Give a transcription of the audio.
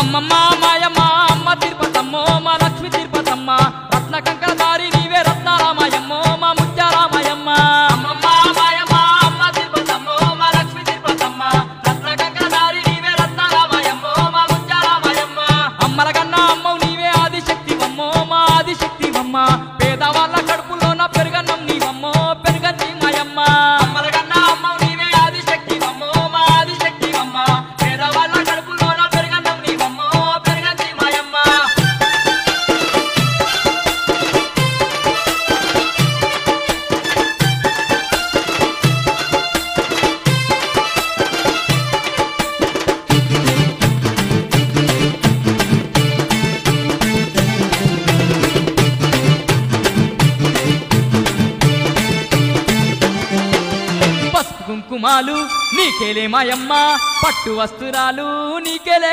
అమ్మమ్మ మాయమ్మ అమ్మ తిరుపతమ్మో మా లక్ష్మి తిరుపతమ్మ రత్న కంకణధారి నీవే రత్నారామాయమ్మో మా ముత్యారామాయమ్మ అమ్మమ్మ మాయమ్మ అమ్మ తిరుపతమ్మో మా లక్ష్మి తిరుపతమ్మ రత్న కంకణధారి నీవే రత్నారామాయమ్మో మా ముత్యారామాయమ్మ అమ్మల కన్నా అమ్మవు నీవే ఆదిశక్తివమ్మో మా ఆదిశక్తివమ్మ పేదవాళ్ళ కడుపులోన పెరుగన్నం నీవమ్మో పెరుగతి మాయమ్మ అమ్మల కన్నా అమ్మవు నీవే ఆదిశక్తివమ్మో మా ఆదిశక్తివమ్మ పేదవాళ్ళ కడుపులోన పెరుగన్నం నీవమ్మో పెరుగతి మాయమ్మ పసుపు కుంకుమాలు నీకేలే మాయమ్మ పట్టు వస్త్రాలు నీకేలే